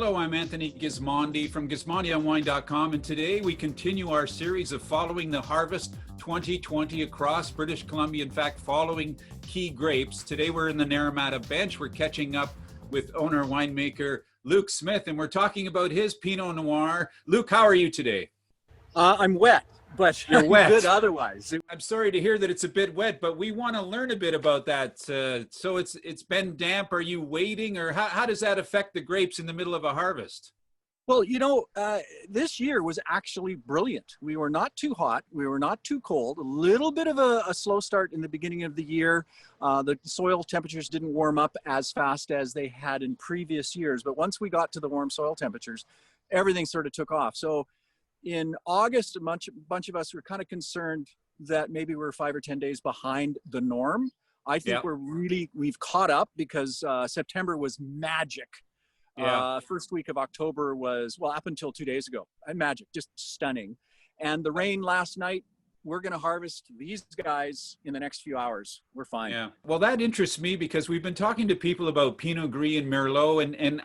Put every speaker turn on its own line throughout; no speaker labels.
Hello, I'm Anthony Gismondi from GismondiOnWine.com, and today we continue our series of following the harvest 2020 across British Columbia. In fact, following key grapes. Today we're in the Naramata Bench. We're catching up with owner winemaker Luke Smith, and we're talking about his Pinot Noir. Luke, how are you today?
I'm wet, but
you're wet.
Good otherwise.
I'm sorry to hear that it's a bit wet, but we want to learn a bit about that. So it's been damp. Are you waiting, or how does that affect the grapes in the middle of a harvest?
Well, this year was actually brilliant. We were not too hot. We were not too cold. A little bit of a slow start in the beginning of the year. The soil temperatures didn't warm up as fast as they had in previous years. But once we got to the warm soil temperatures, everything sort of took off. So in August, a bunch of us were kind of concerned that maybe we're 5 or 10 days behind the norm. I think we've caught up because September was magic. First week of October was, well, up until 2 days ago, magic, just stunning. And the rain last night, we're going to harvest these guys in the next few hours. We're fine.
Yeah. Well, that interests me because we've been talking to people about Pinot Gris and Merlot, and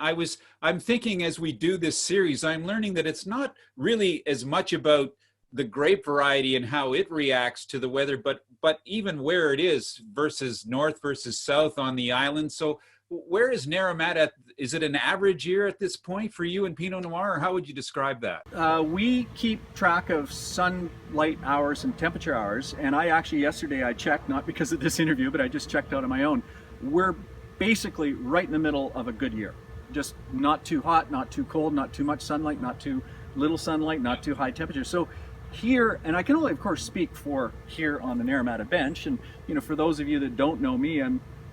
I'm thinking as we do this series, I'm learning that it's not really as much about the grape variety and how it reacts to the weather, but even where it is versus north versus south on the island. So where is Naramata? Is it an average year at this point for you in Pinot Noir, or how would you describe that?
We keep track of sunlight hours and temperature hours, and I actually yesterday I checked, not because of this interview, but I just checked out on my own. We're basically right in the middle of a good year. Just not too hot, not too cold, not too much sunlight, not too little sunlight, not too high temperature. So here, and I can only of course speak for here on the Naramata Bench, and for those of you that don't know me,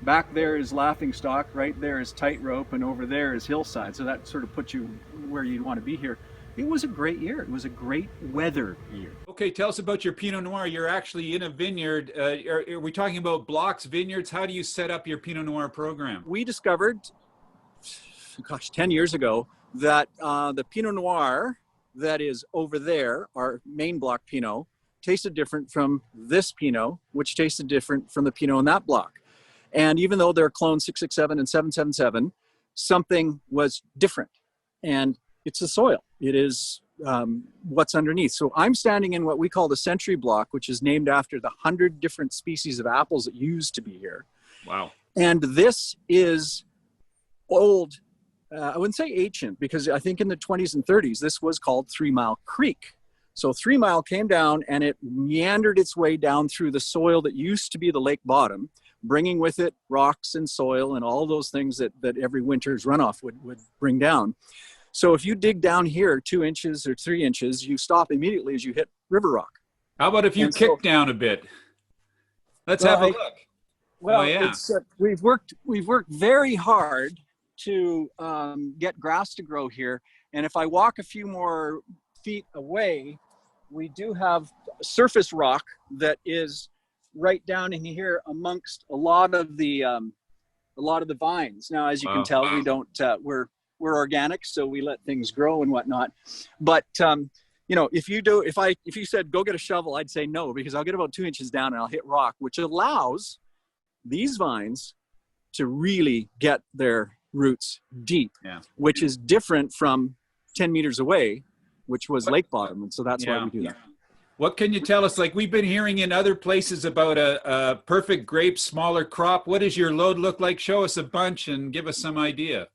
back there is Laughingstock, right there is Tightrope, and over there is Hillside. So that sort of puts you where you want to be here. It was a great year. It was a great weather year.
Okay, tell us about your Pinot Noir. You're actually in a vineyard. Are we talking about blocks, vineyards? How do you set up your Pinot Noir program?
We discovered, 10 years ago, that the Pinot Noir that is over there, our main block Pinot, tasted different from this Pinot, which tasted different from the Pinot in that block. And even though they're clone 667 and 777, something was different. And it's the soil. It is what's underneath. So I'm standing in what we call the Century Block, which is named after the 100 different species of apples that used to be here.
Wow.
And this is old. I wouldn't say ancient, because I think in the 20s and 30s, this was called 3 Mile Creek. So 3 Mile came down and it meandered its way down through the soil that used to be the lake bottom, bringing with it rocks and soil and all those things that every winter's runoff would bring down. So if you dig down here 2 inches or 3 inches, you stop immediately as you hit river rock.
How about if you kick down a bit? Let's have a look.
Well, we've worked very hard to get grass to grow here. And if I walk a few more feet away, we do have surface rock that is right down in here amongst a lot of the vines. Now, as you can tell, we don't we're organic, so we let things grow and whatnot. But if you said go get a shovel, I'd say no, because I'll get about 2 inches down and I'll hit rock, which allows these vines to really get their roots deep, which is different from 10 meters away, which was lake bottom, and so that's why we do that.
What can you tell us? Like, we've been hearing in other places about a perfect grape, smaller crop. What does your load look like? Show us a bunch and give us some idea.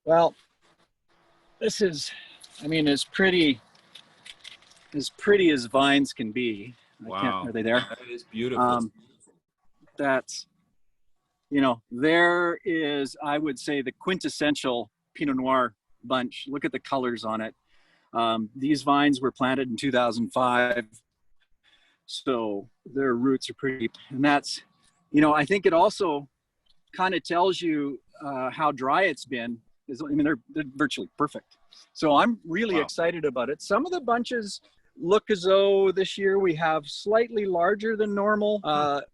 Well, this is, as pretty as vines can be.
Wow.
Are they there?
That is beautiful.
There is, I would say, the quintessential Pinot Noir bunch. Look at the colors on it. These vines were planted in 2005, so their roots are pretty deep. And that's, I think it also kind of tells you how dry it's been. They're virtually perfect. So I'm really excited about it. Some of the bunches look as though this year we have slightly larger than normal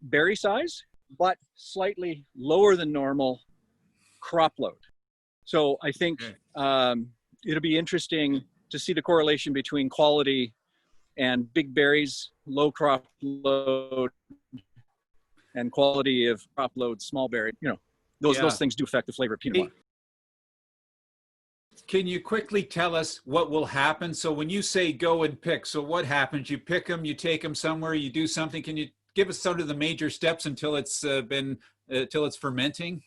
berry size, but slightly lower than normal crop load. So I think it'll be interesting to see the correlation between quality and big berries, low crop load, and quality of crop load, small berry. Those things do affect the flavor of Pinot Noir.
can you quickly tell us what will happen? So when you say go and pick, so what happens? You pick them, you take them somewhere, you do something. Can you give us sort of the major steps until it's till it's fermenting?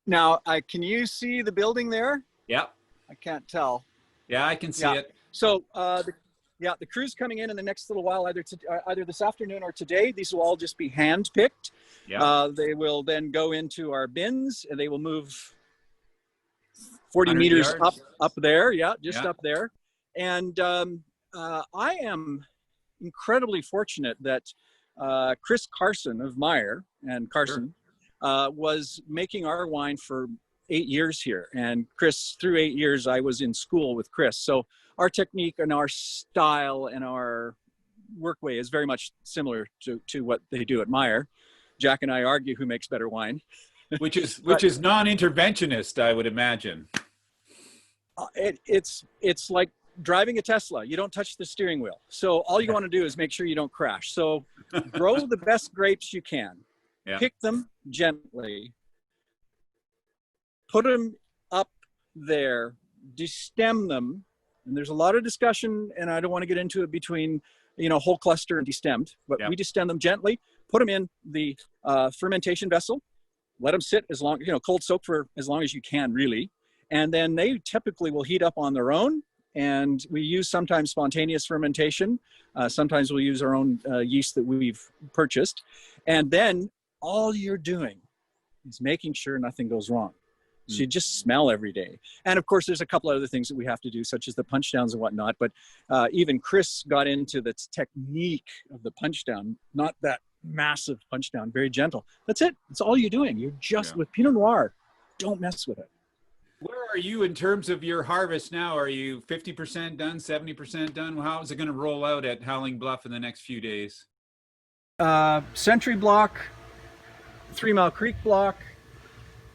Now, can you see the building there?
Yeah.
I can't tell.
Yeah, I can see it.
So, the crew's coming in the next little while, either this afternoon or today. These will all just be hand picked.
Yeah.
They will then go into our bins, and they will move 40
100
meters
yards.
up there. Yeah, just up there. And I am incredibly fortunate that Chris Carson of Meyer and Carson was making our wine for 8 years here. And Chris, through 8 years, I was in school with Chris. So our technique and our style and our workway is very much similar to what they do at Meyer. Jack and I argue who makes better wine.
Which is non-interventionist, I would imagine.
It's like driving a Tesla. You don't touch the steering wheel. So all you want to do is make sure you don't crash. So grow the best grapes you can.
Yeah.
Pick them gently. Put them up there. Destem them. And there's a lot of discussion, and I don't want to get into it between, whole cluster and destemmed, but we destem them gently. Put them in the fermentation vessel. Let them sit as long, cold soak for as long as you can, really. And then they typically will heat up on their own. And we use sometimes spontaneous fermentation. Sometimes we'll use our own yeast that we've purchased. And then all you're doing is making sure nothing goes wrong. So you just smell every day. And of course, there's a couple other things that we have to do, such as the punch downs and whatnot. But even Chris got into the technique of the punch down, not that massive punch down, very gentle. That's it. That's all you're doing. You're just with Pinot Noir. Don't mess with it.
Where are you in terms of your harvest now? Are you 50% done, 70% done? How is it going to roll out at Howling Bluff in the next few days?
Century block, 3 Mile Creek block,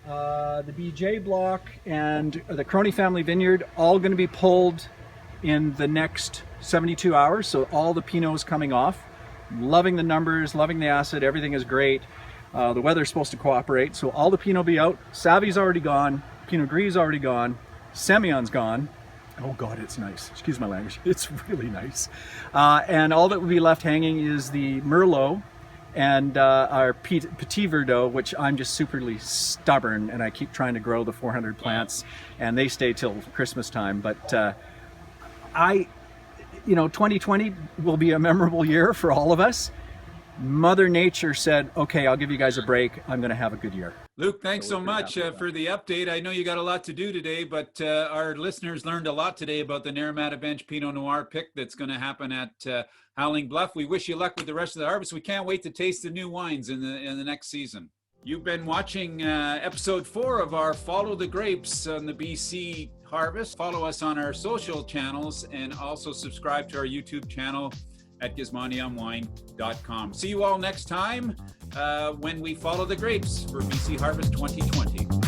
the BJ block, and the Crony family vineyard, all going to be pulled in the next 72 hours. So all the Pinot is coming off. Loving the numbers, loving the acid, everything is great. The weather's supposed to cooperate, so all the Pinot will be out. Savi's already gone. Pinot Gris already gone. Semillon's gone. Oh God, it's nice. Excuse my language. It's really nice. And all that will be left hanging is the Merlot and our Petit Verdot, which I'm just superly stubborn, and I keep trying to grow the 400 plants, and they stay till Christmas time. But 2020 will be a memorable year for all of us. Mother Nature said, okay, I'll give you guys a break. I'm going to have a good year.
Luke, thanks so much for the update. I know you got a lot to do today, but our listeners learned a lot today about the Naramata Bench Pinot Noir pick that's going to happen at Howling Bluff. We wish you luck with the rest of the harvest. We can't wait to taste the new wines in the next season. You've been watching episode 4 of our Follow the Grapes on the BC Harvest. Follow us on our social channels and also subscribe to our YouTube channel at gizmoniumwine.com. See you all next time when we follow the grapes for BC Harvest 2020.